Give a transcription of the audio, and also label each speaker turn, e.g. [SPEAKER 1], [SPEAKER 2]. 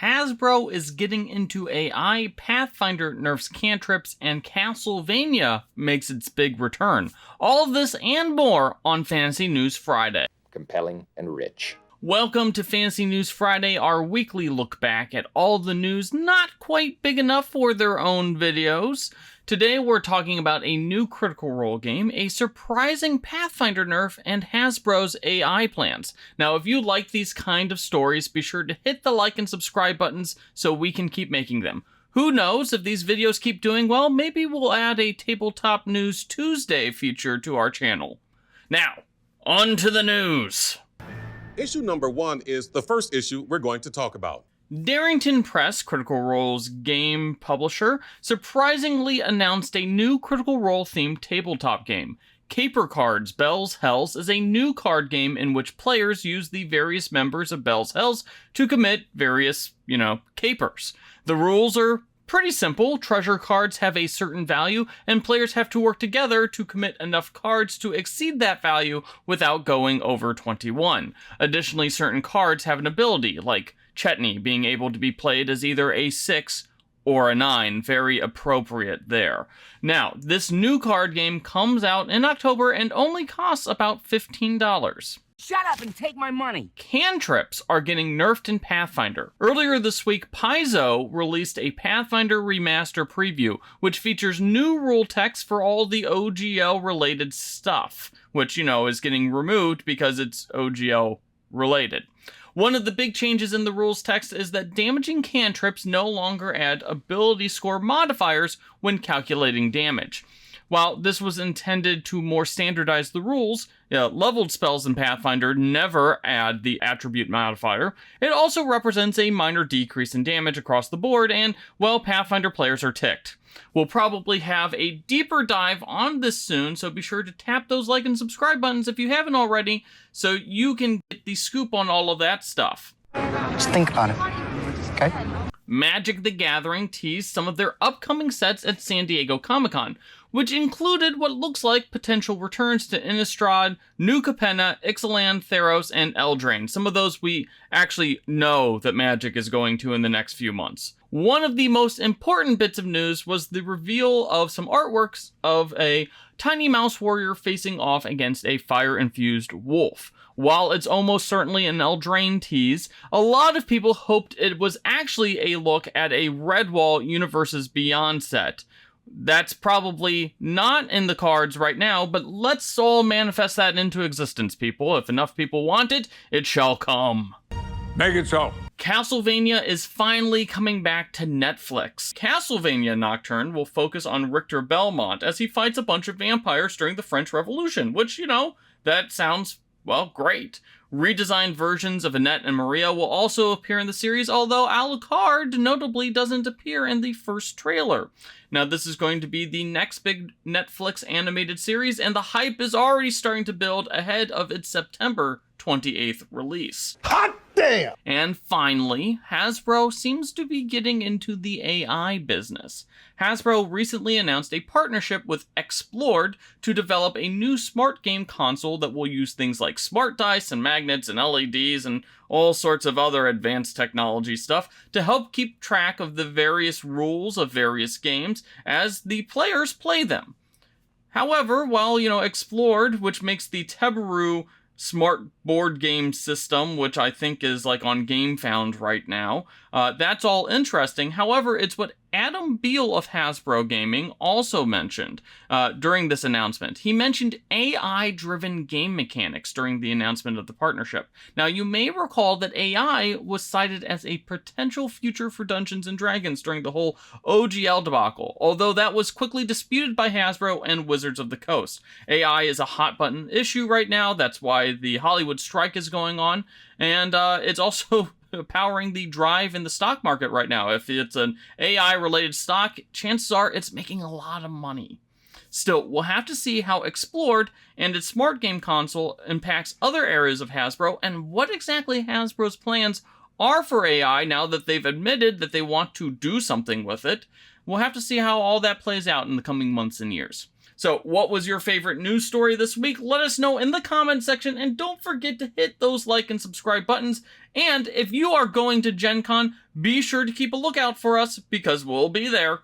[SPEAKER 1] Hasbro is getting into AI, Pathfinder nerfs cantrips, and Castlevania makes its big return. All of this and more on Fantasy News Friday.
[SPEAKER 2] Compelling and rich.
[SPEAKER 1] Welcome to Fantasy News Friday, our weekly look back at all the news not quite big enough for their own videos. Today we're talking about a new Critical Role game, a surprising Pathfinder nerf, and Hasbro's AI plans. Now, if you like these kind of stories, be sure to hit the like and subscribe buttons so we can keep making them. Who knows, if these videos keep doing well, maybe we'll add a Tabletop News Tuesday feature to our channel. Now, on to the news.
[SPEAKER 3] Issue number 1 is the first issue we're going to talk about.
[SPEAKER 1] Darrington Press, Critical Role's game publisher, surprisingly announced a new Critical Role-themed tabletop game. Caper Cards Bell's Hells is a new card game in which players use the various members of Bell's Hells to commit various, capers. The rules are pretty simple. Treasure cards have a certain value, and players have to work together to commit enough cards to exceed that value without going over 21. Additionally, certain cards have an ability, like Chetney being able to be played as either a 6 or a 9. Very appropriate there. Now, this new card game comes out in October and only costs about $15.
[SPEAKER 4] Shut up and take my money!
[SPEAKER 1] Cantrips are getting nerfed in Pathfinder. Earlier this week, Paizo released a Pathfinder Remaster preview, which features new rule text for all the OGL-related stuff, which, is getting removed because it's OGL-related. One of the big changes in the rules text is that damaging cantrips no longer add ability score modifiers when calculating damage. While this was intended to more standardize the rules, leveled spells in Pathfinder never add the attribute modifier. It also represents a minor decrease in damage across the board, and, Pathfinder players are ticked. We'll probably have a deeper dive on this soon, so be sure to tap those like and subscribe buttons if you haven't already, so you can get the scoop on all of that stuff.
[SPEAKER 5] Just think about it, okay?
[SPEAKER 1] Magic the Gathering teased some of their upcoming sets at San Diego Comic-Con, which included what looks like potential returns to Innistrad, New Capenna, Ixalan, Theros, and Eldraine. Some of those we actually know that Magic is going to in the next few months. One of the most important bits of news was the reveal of some artworks of a tiny mouse warrior facing off against a fire-infused wolf. While it's almost certainly an Eldraine tease, a lot of people hoped it was actually a look at a Redwall Universes Beyond set. That's probably not in the cards right now, but let's all manifest that into existence, people. If enough people want it, it shall come.
[SPEAKER 6] Make it so.
[SPEAKER 1] Castlevania is finally coming back to Netflix. Castlevania Nocturne will focus on Richter Belmont as he fights a bunch of vampires during the French Revolution, which, that sounds, great. Redesigned versions of Annette and Maria will also appear in the series, although Alucard notably doesn't appear in the first trailer. Now, this is going to be the next big Netflix animated series, and the hype is already starting to build ahead of its September 28th release.
[SPEAKER 6] Hot damn!
[SPEAKER 1] And finally, Hasbro seems to be getting into the AI business. Hasbro recently announced a partnership with Explored to develop a new smart game console that will use things like smart dice and magnets and LEDs and all sorts of other advanced technology stuff to help keep track of the various rules of various games as the players play them. However, while, Explored, which makes the Tebaru smart board game system, which I think is on GameFound right now, that's all interesting. However, it's what Adam Beal of Hasbro Gaming also mentioned during this announcement. He mentioned AI-driven game mechanics during the announcement of the partnership. Now, you may recall that AI was cited as a potential future for Dungeons & Dragons during the whole OGL debacle, although that was quickly disputed by Hasbro and Wizards of the Coast. AI is a hot-button issue right now. That's why the Hollywood strike is going on, and it's also powering the drive in the stock market right now. If it's an AI-related stock, chances are it's making a lot of money. Still, we'll have to see how Explored and its smart game console impacts other areas of Hasbro and what exactly Hasbro's plans are for AI now that they've admitted that they want to do something with it. We'll have to see how all that plays out in the coming months and years. So what was your favorite news story this week? Let us know in the comment section, and don't forget to hit those like and subscribe buttons. And if you are going to Gen Con, be sure to keep a lookout for us because we'll be there.